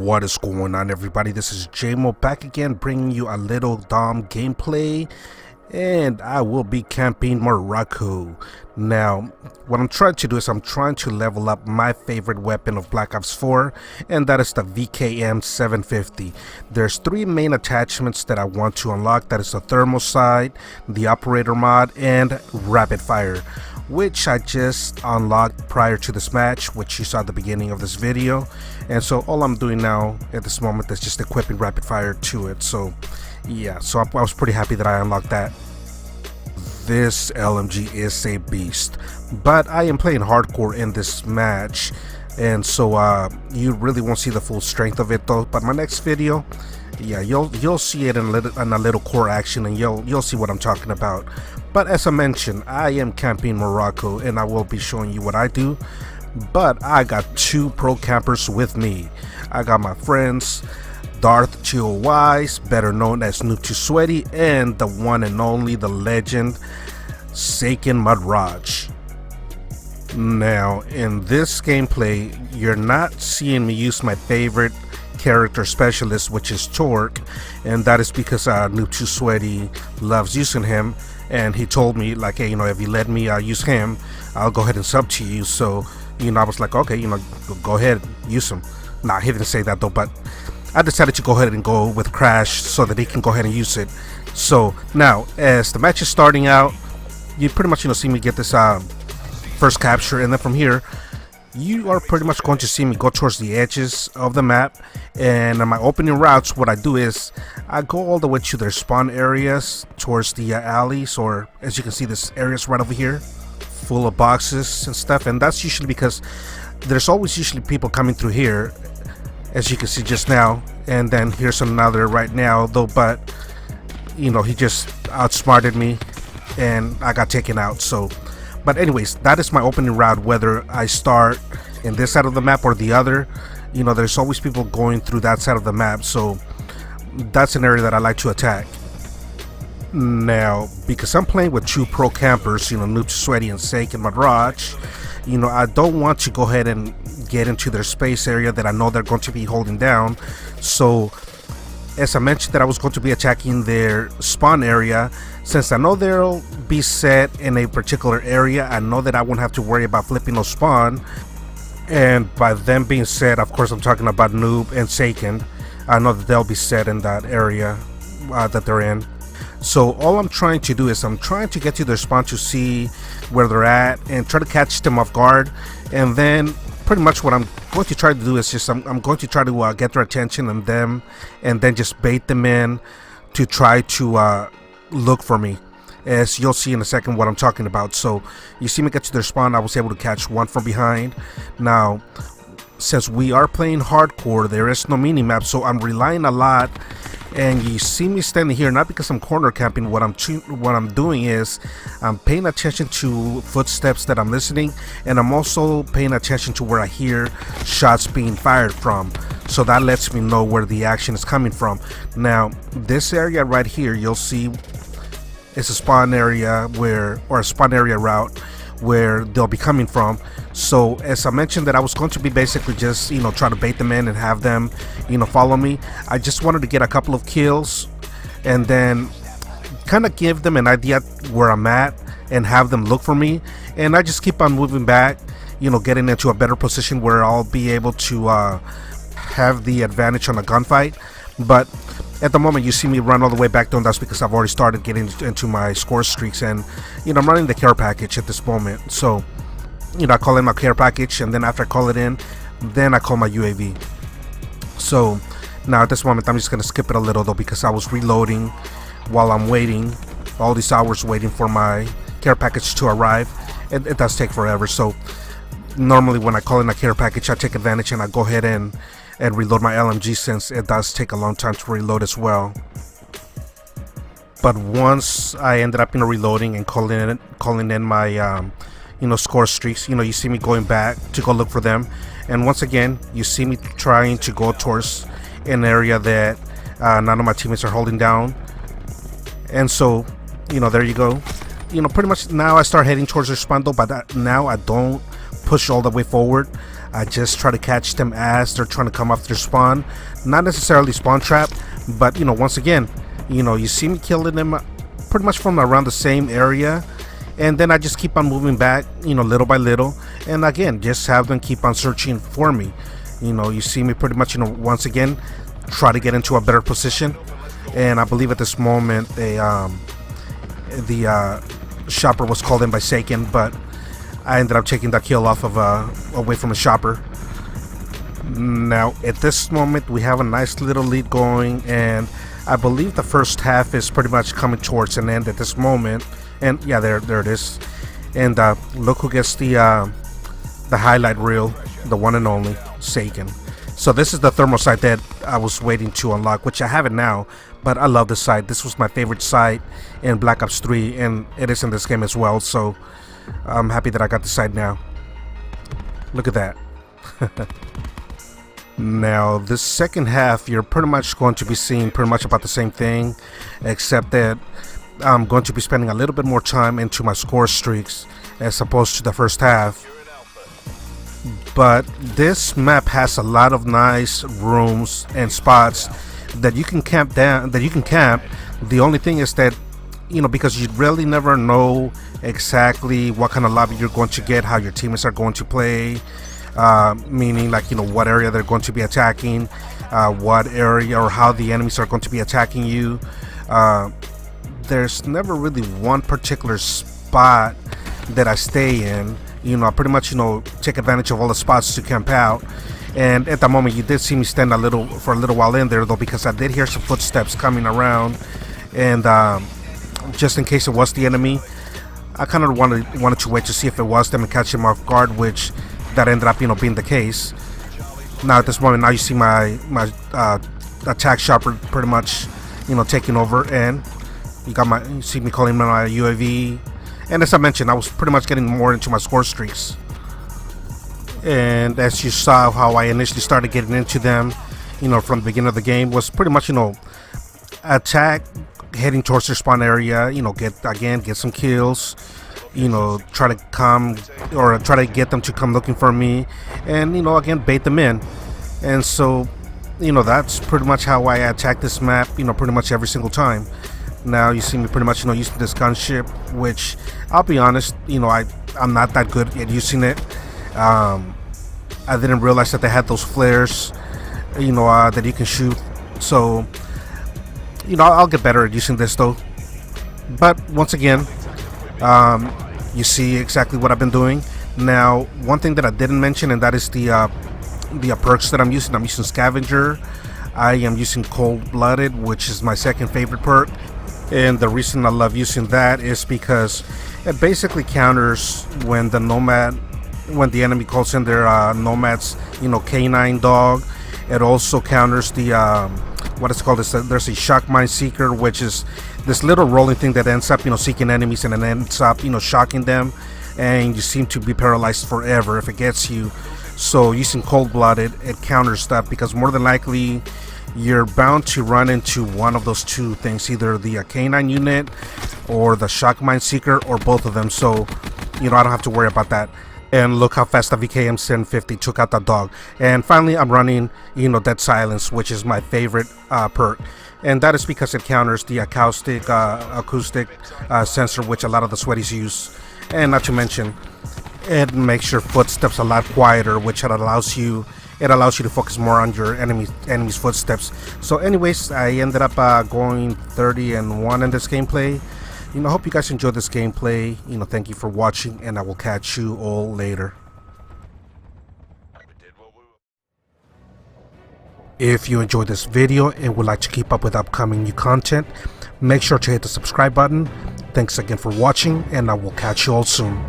What is going on, everybody? This is JMO back again, bringing you a little Dom gameplay, and I will be camping Morocco. Now, what I'm trying to do is I'm trying to level up my favorite weapon of Black Ops 4, and that is the VKM 750. There's three main attachments that I want to unlock. That is the thermal side, the operator mod, and rapid fire, which I just unlocked prior to this match, which you saw at the beginning of this video. And so all I'm doing now at this moment is just equipping rapid fire to it. So yeah, so I was pretty happy that I unlocked that. This LMG is a beast, but I am playing hardcore in this match, and so you really won't see the full strength of it though. But my next video, yeah, you'll see it in a little core action, and you'll see what I'm talking about. But as I mentioned, I am camping Morocco, and I will be showing you what I do. But I got two pro campers with me. I got my friends Darth Chill Wise, better known as Noob Too Sweaty, and the one and only, the legend Saken Mudraj. Now, in this gameplay, you're not seeing me use my favorite character specialist, which is Torque, and that is because Noob Too Sweaty loves using him, and he told me, like, hey, if you let me use him, I'll go ahead and sub to you. So I was like, okay, go ahead, use him. Nah, he didn't say that though, but I decided to go ahead and go with Crash so that he can go ahead and use it. So now, as the match is starting out, you pretty much see me get this first capture, and then from here you are pretty much going to see me go towards the edges of the map. And on my opening routes, what I do is I go all the way to their spawn areas towards the alleys, or as you can see, this area's right over here full of boxes and stuff, and that's usually because there's always usually people coming through here, as you can see just now. And then here's another right now though, but he just outsmarted me and I got taken out. So but anyways, that is my opening route, whether I start in this side of the map or the other. There's always people going through that side of the map, so that's an area that I like to attack. Now, because I'm playing with two pro campers, Noob Too Sweaty and Saken Mudraj, I don't want to go ahead and get into their space area that I know they're going to be holding down. So as I mentioned that I was going to be attacking their spawn area, since I know they'll be set in a particular area, I know that I won't have to worry about flipping no spawn. And by them being set, of course I'm talking about Noob and Saken, I know that they'll be set in that area that they're in. So all I'm trying to do is I'm trying to get to their spawn to see where they're at and try to catch them off guard. And then pretty much what I'm going to try to do is just I'm going to try to get their attention and then just bait them in to try to look for me, as you'll see in a second what I'm talking about. So you see me get to their spawn, I was able to catch one from behind. Now, since we are playing hardcore, there is no mini map, so I'm relying a lot. And you see me standing here not because I'm corner camping. What I'm doing is I'm paying attention to footsteps that I'm listening, and I'm also paying attention to where I hear shots being fired from, so that lets me know where the action is coming from. Now, this area right here, you'll see it's a spawn area or a spawn area route where they'll be coming from. So as I mentioned that I was going to be basically just try to bait them in and have them follow me, I just wanted to get a couple of kills and then kind of give them an idea where I'm at and have them look for me. And I just keep on moving back, getting into a better position where I'll be able to have the advantage on a gunfight. But at the moment you see me run all the way back down, that's because I've already started getting into my score streaks, and I'm running the care package at this moment. So I call in my care package, and then after I call it in, then I call my UAV. So now at this moment I'm just gonna skip it a little though, because I was reloading while I'm waiting, all these hours waiting for my care package to arrive, and it does take forever. So normally when I call in a care package, I take advantage and I go ahead and reload my LMG, since it does take a long time to reload as well. But once I ended up reloading and calling in my score streaks, you see me going back to go look for them, and once again you see me trying to go towards an area that none of my teammates are holding down. And so there you go. Pretty much now I start heading towards their spawn though, but now I don't push all the way forward. I just try to catch them as they're trying to come off their spawn. Not necessarily spawn trap, but once again, you see me killing them pretty much from around the same area, and then I just keep on moving back, little by little, and again, just have them keep on searching for me. You see me pretty much, once again, try to get into a better position, and I believe at this moment the shopper was called in by Saken, but I ended up taking that kill off of away from a shopper. Now at this moment we have a nice little lead going, and I believe the first half is pretty much coming towards an end at this moment. And yeah, there it is. And look who gets the highlight reel, the one and only Saken. So this is the thermal sight that I was waiting to unlock, which I have it now, but I love this sight. This was my favorite sight in Black Ops 3, and it is in this game as well, so I'm happy that I got the sight now. Look at that. Now this second half, you're pretty much going to be seeing pretty much about the same thing, except that I'm going to be spending a little bit more time into my score streaks as opposed to the first half. But this map has a lot of nice rooms and spots that you can camp down, The only thing is that, because you really never know exactly what kind of lobby you're going to get, how your teammates are going to play, meaning like, what area they're going to be attacking, what area or how the enemies are going to be attacking you. There's never really one particular spot that I stay in. I pretty much, take advantage of all the spots to camp out. And at the moment, you did see me stand for a little while in there, though, because I did hear some footsteps coming around. And just in case it was the enemy, I kind of wanted to wait to see if it was them and catch him off guard, which that ended up, being the case. Now at this moment, now you see my attack shopper pretty much, taking over, and you see me calling my UAV. And as I mentioned, I was pretty much getting more into my score streaks. And as you saw, how I initially started getting into them, from the beginning of the game, was pretty much, attack, heading towards their spawn area, get some kills, try to get them to come looking for me, and, again, bait them in. And so, that's pretty much how I attack this map, pretty much every single time. Now you see me pretty much, using this gunship, which I'll be honest, I'm not that good at using it. I didn't realize that they had those flares, that you can shoot. So, I'll get better at using this though. But once again, you see exactly what I've been doing. Now, one thing that I didn't mention, and that is the perks that I'm using. I'm using Scavenger. I am using Cold-Blooded, which is my second favorite perk. And the reason I love using that is because it basically counters when the enemy calls in their nomad's, canine dog. It also counters the what is called, there's a shock mine seeker, which is this little rolling thing that ends up, seeking enemies, and then ends up, shocking them, and you seem to be paralyzed forever if it gets you. So using Cold-Blooded, it counters that, because more than likely you're bound to run into one of those two things, either the canine unit or the shock mine seeker, or both of them. So I don't have to worry about that. And look how fast the VKM 750 took out that dog. And finally, I'm running Dead Silence, which is my favorite perk, and that is because it counters the acoustic sensor, which a lot of the sweaties use. And not to mention, it makes your footsteps a lot quieter, which allows you to focus more on your enemy's footsteps. So anyways, I ended up going 30-1 in this gameplay. I hope you guys enjoyed this gameplay. Thank you for watching, and I will catch you all later. If you enjoyed this video and would like to keep up with upcoming new content, make sure to hit the subscribe button. Thanks again for watching, and I will catch you all soon.